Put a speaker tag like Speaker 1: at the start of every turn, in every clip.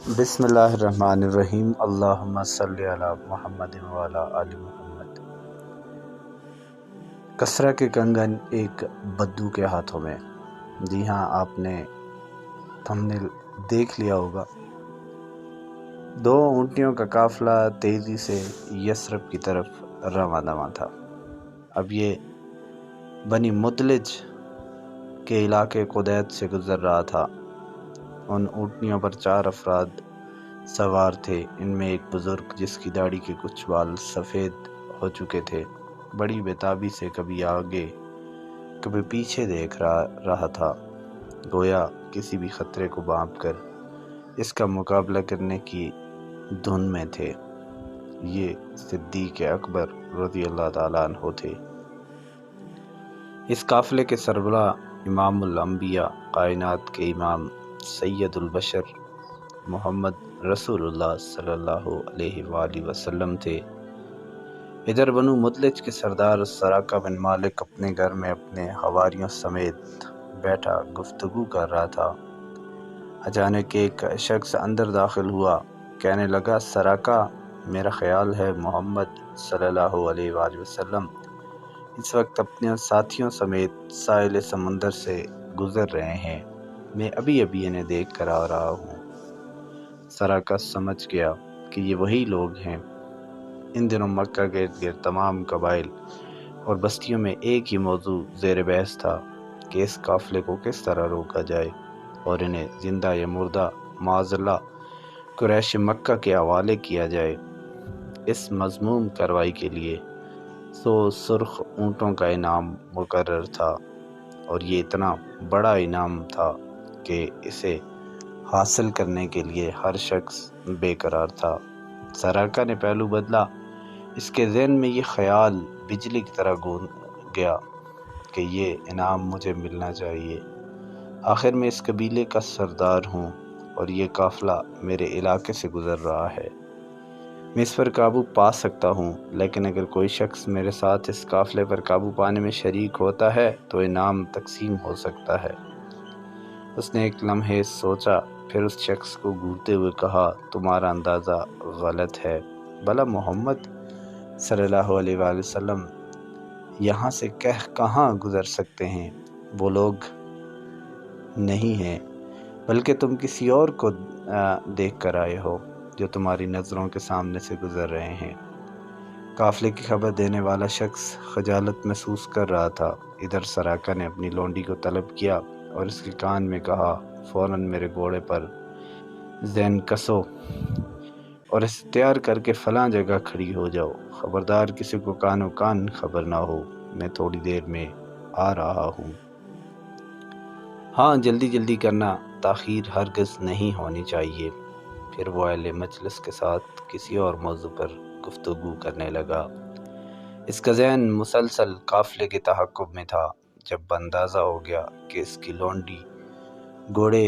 Speaker 1: بسم اللہ الرحمن الرحیم۔ اللہم صلی علی محمد وعلی آل محمد۔ کسرا کے کنگن ایک بدو کے ہاتھوں میں۔ جی ہاں، آپ نے تھمبنیل دیکھ لیا ہوگا۔ دو اونٹنیوں کا قافلہ تیزی سے یثرب کی طرف رواں دواں تھا۔ اب یہ بنی مدلج کے علاقے قدید سے گزر رہا تھا۔ ان اونٹنیوں پر 4 افراد سوار تھے، ان میں ایک بزرگ جس کی داڑھی کے کچھ بال سفید ہو چکے تھے، بڑی بےتابی سے کبھی آگے کبھی پیچھے دیکھ رہا تھا، گویا کسی بھی خطرے کو بھانپ کر اس کا مقابلہ کرنے کی دھن میں تھے۔ یہ صدیق اکبر رضی اللہ تعالیٰ عنہ تھے۔ اس قافلے کے سربراہ امام الانبیاء، کائنات کے امام، سید البشر محمد رسول اللہ صلی اللہ علیہ وآلہ وسلم تھے۔ ادھر بنو مدلج کے سردار سراقہ بن مالک اپنے گھر میں اپنے حواریوں سمیت بیٹھا گفتگو کر رہا تھا۔ اچانک ایک شخص اندر داخل ہوا، کہنے لگا، سراقہ، میرا خیال ہے محمد صلی اللہ علیہ وآلہ وسلم اس وقت اپنے ساتھیوں سمیت ساحل سمندر سے گزر رہے ہیں، میں ابھی انہیں دیکھ کر آ رہا ہوں۔ سراقہ سمجھ گیا کہ یہ وہی لوگ ہیں۔ ان دنوں مکہ کے ارد گرد تمام قبائل اور بستیوں میں ایک ہی موضوع زیر بحث تھا کہ اس قافلے کو کس طرح روکا جائے اور انہیں زندہ یا مردہ معاذ اللہ قریش مکہ کے حوالے کیا جائے۔ اس مذموم کارروائی کے لیے 100 سرخ اونٹوں کا انعام مقرر تھا، اور یہ اتنا بڑا انعام تھا کہ اسے حاصل کرنے کے لیے ہر شخص بے قرار تھا۔ سراقہ نے پہلو بدلا۔ اس کے ذہن میں یہ خیال بجلی کی طرح گونج گیا کہ یہ انعام مجھے ملنا چاہیے۔ آخر میں اس قبیلے کا سردار ہوں اور یہ قافلہ میرے علاقے سے گزر رہا ہے، میں اس پر قابو پا سکتا ہوں، لیکن اگر کوئی شخص میرے ساتھ اس قافلے پر قابو پانے میں شریک ہوتا ہے تو انعام تقسیم ہو سکتا ہے۔ اس نے ایک لمحے سوچا، پھر اس شخص کو گھورتے ہوئے کہا، تمہارا اندازہ غلط ہے، بھلا محمد صلی اللہ علیہ وآلہ وسلم یہاں سے کہاں گزر سکتے ہیں؟ وہ لوگ نہیں ہیں، بلکہ تم کسی اور کو دیکھ کر آئے ہو جو تمہاری نظروں کے سامنے سے گزر رہے ہیں۔ قافلے کی خبر دینے والا شخص خجالت محسوس کر رہا تھا۔ ادھر سراقہ نے اپنی لونڈی کو طلب کیا اور اس کے کان میں کہا، فوراً میرے گھوڑے پر ذہن کسو اور اسے تیار کر کے فلاں جگہ کھڑی ہو جاؤ، خبردار کسی کو کانوں کان خبر نہ ہو، میں تھوڑی دیر میں آ رہا ہوں۔ ہاں، جلدی کرنا، تاخیر ہرگز نہیں ہونی چاہیے۔ پھر وہ اہل مجلس کے ساتھ کسی اور موضوع پر گفتگو کرنے لگا۔ اس کا ذہن مسلسل قافلے کے تعاقب میں تھا۔ جب اندازہ ہو گیا کہ اس کی لونڈی گھوڑے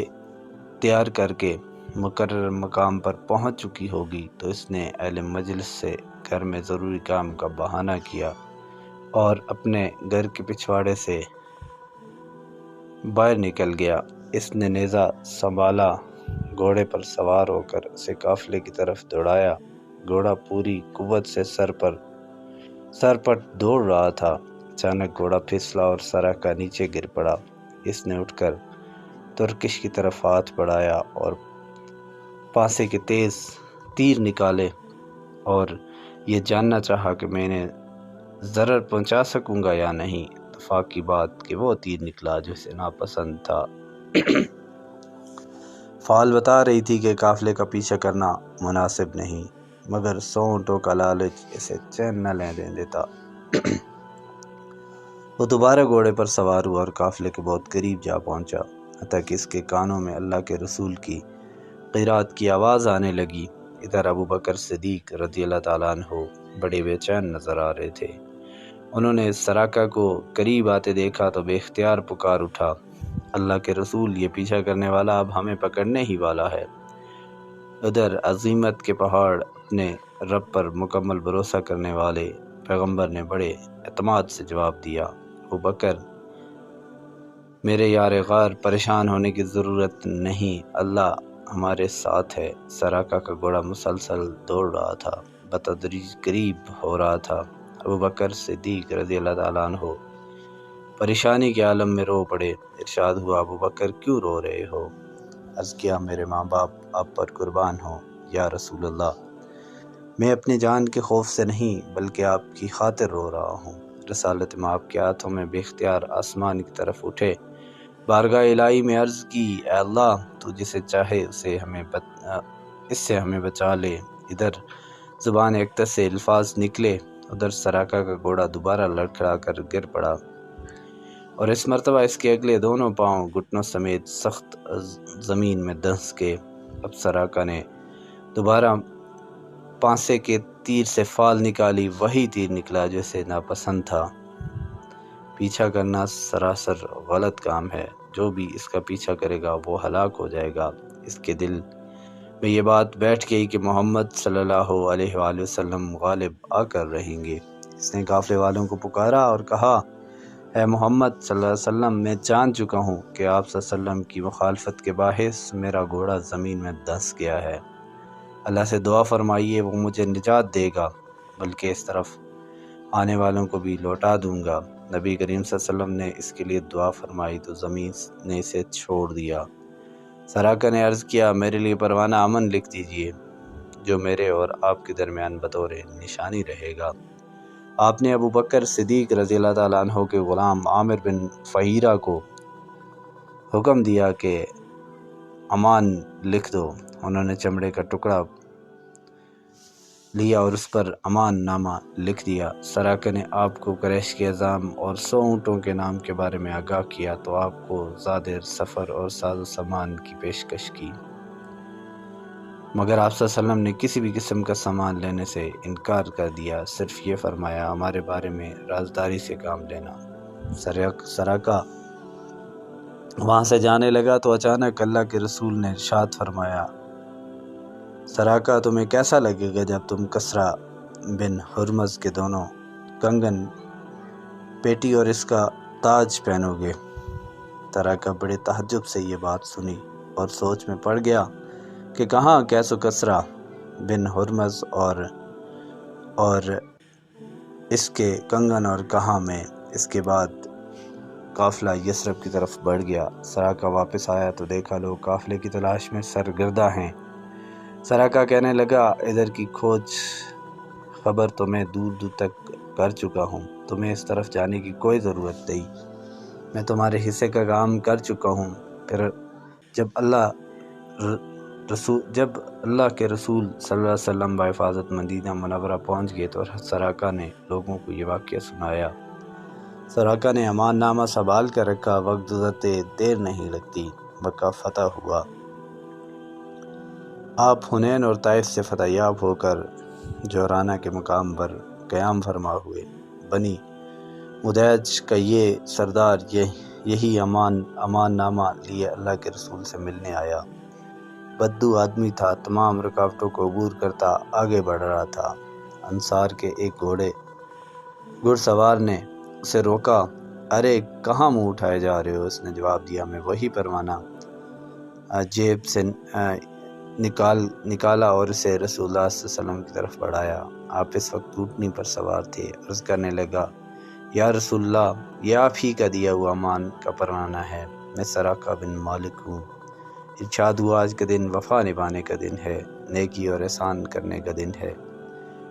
Speaker 1: تیار کر کے مقرر مقام پر پہنچ چکی ہوگی تو اس نے اہل مجلس سے گھر میں ضروری کام کا بہانہ کیا اور اپنے گھر کے پچھواڑے سے باہر نکل گیا۔ اس نے نیزہ سنبھالا، گھوڑے پر سوار ہو کر اسے قافلے کی طرف دوڑایا۔ گھوڑا پوری قوت سے سر پر دوڑ رہا تھا۔ اچانک گھوڑا پھسلا اور سراقہ نیچے گر پڑا۔ اس نے اٹھ کر ترکش کی طرف ہاتھ بڑھایا اور پانسے کے تیز تیر نکالے اور یہ جاننا چاہا کہ میں انہیں ضرر پہنچا سکوں گا یا نہیں۔ اتفاق کی بات کہ وہ تیر نکلا جو اسے ناپسند تھا۔ فال بتا رہی تھی کہ قافلے کا پیچھا کرنا مناسب نہیں، مگر 100 اونٹوں کا لالچ اسے چین نہ لینے دیتا۔ وہ دوبارہ گھوڑے پر سوار ہوا اور قافلے کے بہت قریب جا پہنچا، حتیٰ کہ اس کے کانوں میں اللہ کے رسول کی قرات کی آواز آنے لگی۔ ادھر ابو بکر صدیق رضی اللہ تعالیٰ عنہ بڑے بے چین نظر آ رہے تھے۔ انہوں نے سراقہ کو قریب آتے دیکھا تو بے اختیار پکار اٹھا، اللہ کے رسول، یہ پیچھا کرنے والا اب ہمیں پکڑنے ہی والا ہے۔ ادھر عظمت کے پہاڑ اپنے رب پر مکمل بھروسہ کرنے والے پیغمبر نے بڑے اعتماد سے جواب دیا، ابو بکر، میرے یار غار، پریشان ہونے کی ضرورت نہیں، اللہ ہمارے ساتھ ہے۔ سراقہ کا گھوڑا مسلسل دوڑ رہا تھا، بتدریج قریب ہو رہا تھا۔ ابوبکر صدیق رضی اللہ تعالیٰ عنہ پریشانی کے عالم میں رو پڑے۔ ارشاد ہوا، ابوبکر کیوں رو رہے ہو؟ عرض کیا، میرے ماں باپ آپ پر قربان ہوں یا رسول اللہ، میں اپنی جان کے خوف سے نہیں بلکہ آپ کی خاطر رو رہا ہوں۔ رسالت میں آپ کے ہاتھوں میں بے اختیار آسمان کی طرف اٹھے، بارگاہ الہی میں عرض کی، اے اللہ تو جسے چاہے اس سے ہمیں بچا لے۔ ادھر زبان اقدس سے الفاظ نکلے، ادھر سراقہ کا گھوڑا دوبارہ لڑکھڑا کر گر پڑا، اور اس مرتبہ اس کے اگلے دونوں پاؤں گھٹنوں سمیت سخت زمین میں دھنس گئے۔ اب سراقہ نے دوبارہ پانسے کے تیر سے فال نکالی، وہی تیر نکلا جو اسے ناپسند تھا۔ پیچھا کرنا سراسر غلط کام ہے، جو بھی اس کا پیچھا کرے گا وہ ہلاک ہو جائے گا۔ اس کے دل میں یہ بات بیٹھ گئی کہ محمد صلی اللہ علیہ وآلہ وسلم غالب آ کر رہیں گے۔ اس نے قافلے والوں کو پکارا اور کہا، اے محمد صلی اللہ علیہ وسلم، میں جان چکا ہوں کہ آپ صلی اللہ علیہ وسلم کی مخالفت کے باعث میرا گھوڑا زمین میں دھنس گیا ہے۔ اللہ سے دعا فرمائیے، وہ مجھے نجات دے گا، بلکہ اس طرف آنے والوں کو بھی لوٹا دوں گا۔ نبی کریم صلی اللہ علیہ وسلم نے اس کے لیے دعا فرمائی تو زمین نے اسے چھوڑ دیا۔ سراقہ نے عرض کیا، میرے لیے پروانہ امن لکھ دیجئے، جو میرے اور آپ کے درمیان بطور نشانی رہے گا۔ آپ نے ابوبکر صدیق رضی اللہ تعالیٰ عنہ کے غلام عامر بن فہیرہ کو حکم دیا کہ امان لکھ دو۔ انہوں نے چمڑے کا ٹکڑا لیا اور اس پر امان نامہ لکھ دیا۔ سراقہ نے آپ کو قریش کے عظام اور 100 اونٹوں کے نام کے بارے میں آگاہ کیا تو آپ کو زاد سفر اور ساز و سامان کی پیشکش کی، مگر آپ صلی اللہ علیہ وسلم نے کسی بھی قسم کا سامان لینے سے انکار کر دیا، صرف یہ فرمایا، ہمارے بارے میں رازداری سے کام لینا۔ سراقہ وہاں سے جانے لگا تو اچانک اللہ کے رسول نے ارشاد فرمایا، سراقہ تمہیں کیسا لگے گا جب تم کسریٰ بن ہرمز کے دونوں کنگن، پیٹی اور اس کا تاج پہنو گے؟ سراقہ بڑے تعجب سے یہ بات سنی اور سوچ میں پڑ گیا کہ کہاں کیس و کسریٰ بن ہرمز اور اس کے کنگن اور کہاں میں۔ اس کے بعد قافلہ یثرب کی طرف بڑھ گیا۔ سراقہ واپس آیا تو دیکھا لوگ قافلے کی تلاش میں سرگرداں ہیں۔ سراقہ کہنے لگا، ادھر کی کھوج خبر تو میں دور دور تک کر چکا ہوں، تمہیں اس طرف جانے کی کوئی ضرورت نہیں، میں تمہارے حصے کا کام کر چکا ہوں۔ پھر جب اللہ کے رسول صلی اللہ علیہ وسلم بحفاظت مدینہ منورہ پہنچ گئے تو سراقہ نے لوگوں کو یہ واقعہ سنایا۔ سراقہ نے امان نامہ سنبھال کر رکھا، وقت گزرتے دیر نہیں لگتی، مکہ فتح ہوا۔ آپ حنین اور طائف سے فتح یاب ہو کر جعرانہ کے مقام پر قیام فرما ہوئے۔ بنی مدیج کا یہ سردار یہی امان نامہ لیے اللہ کے رسول سے ملنے آیا۔ بدو آدمی تھا، تمام رکاوٹوں کو عبور کرتا آگے بڑھ رہا تھا۔ انصار کے ایک گھڑ سوار نے اسے روکا، ارے کہاں منہ اٹھائے جا رہے ہو؟ اس نے جواب دیا، میں وہی پروانہ جیب سے نکالا اور اسے رسول اللہ صلی اللہ علیہ وسلم کی طرف بڑھایا۔ آپ اس وقت اونٹنی پر سوار تھے۔ عرض کرنے لگا، یا رسول اللہ، یہ آپ ہی کا دیا ہوا امان کا پروانہ ہے، میں سراقہ بن مالک ہوں۔ ارشاد ہوا، آج کا دن وفا نبھانے کا دن ہے، نیکی اور احسان کرنے کا دن ہے،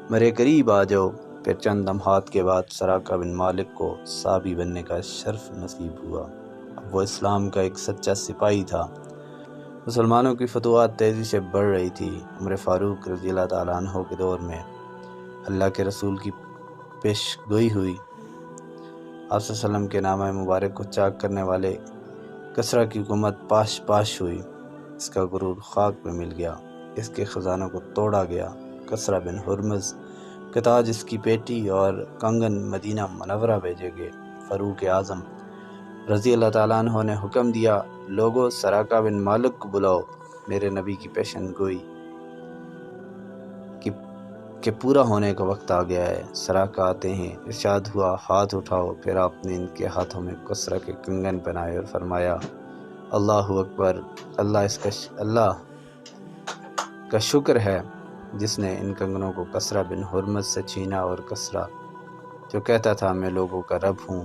Speaker 1: میرے قریب آ جاؤ۔ پھر چند لمحات کے بعد سراقہ بن مالک کو صحابی بننے کا شرف نصیب ہوا۔ اب وہ اسلام کا ایک سچا سپاہی تھا۔ مسلمانوں کی فتوحات تیزی سے بڑھ رہی تھی۔ عمر فاروق رضی اللہ تعالیٰ عنہ کے دور میں اللہ کے رسول کی پیش گوئی ہوئی۔ آپ صلی اللہ علیہ وسلم کے نامہ مبارک کو چاک کرنے والے کسریٰ کی حکومت پاش ہوئی۔ اس کا غرور خاک میں مل گیا، اس کے خزانوں کو توڑا گیا۔ کسریٰ بن ہرمز کے تاج، اس کی پیٹی اور کنگن مدینہ منورہ بھیجے گئے۔ فاروق اعظم رضی اللہ تعالیٰ عنہ نے حکم دیا، لوگوں سراقہ بن مالک کو بلاؤ، میرے نبی کی پیشن گوئی کہ پورا ہونے کا وقت آ گیا ہے۔ سراقہ آتے ہیں، ارشاد ہوا، ہاتھ اٹھاؤ۔ پھر آپ نے ان کے ہاتھوں میں کسریٰ کے کنگن پہنائے اور فرمایا، اللہ اکبر، اللہ کا شکر ہے جس نے ان کنگنوں کو کسرا بن حرمت سے چھینا، اور کسرا جو کہتا تھا میں لوگوں کا رب ہوں،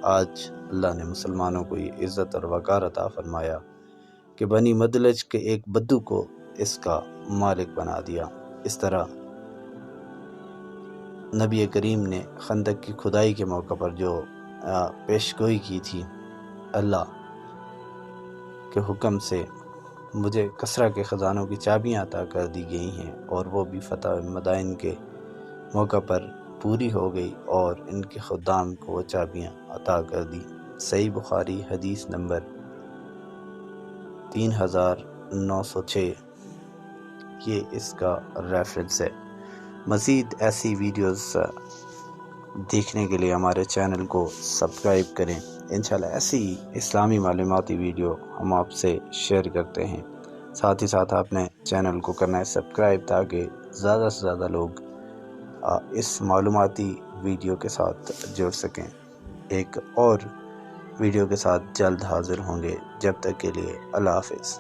Speaker 1: آج اللہ نے مسلمانوں کو یہ عزت اور وقار عطا فرمایا کہ بنی مدلج کے ایک بدو کو اس کا مالک بنا دیا۔ اس طرح نبی کریم نے خندق کی کھدائی کے موقع پر جو پیشگوئی کی تھی، اللہ کے حکم سے مجھے کسرا کے خزانوں کی چابیاں عطا کر دی گئی ہیں، اور وہ بھی فتح مدائن کے موقع پر پوری ہو گئی، اور ان کے خدام کو وہ چابیاں عطا کر دی۔ صحیح بخاری حدیث نمبر 3906، یہ اس کا ریفرنس ہے۔ مزید ایسی ویڈیوز دیکھنے کے لیے ہمارے چینل کو سبسکرائب کریں۔ انشاءاللہ ایسی اسلامی معلوماتی ویڈیو ہم آپ سے شیئر کرتے ہیں۔ ساتھ ہی ساتھ آپ نے چینل کو کرنا ہے سبسکرائب، تاکہ زیادہ سے زیادہ لوگ اس معلوماتی ویڈیو کے ساتھ جڑ سکیں۔ ایک اور ویڈیو کے ساتھ جلد حاضر ہوں گے، جب تک کے لیے اللہ حافظ۔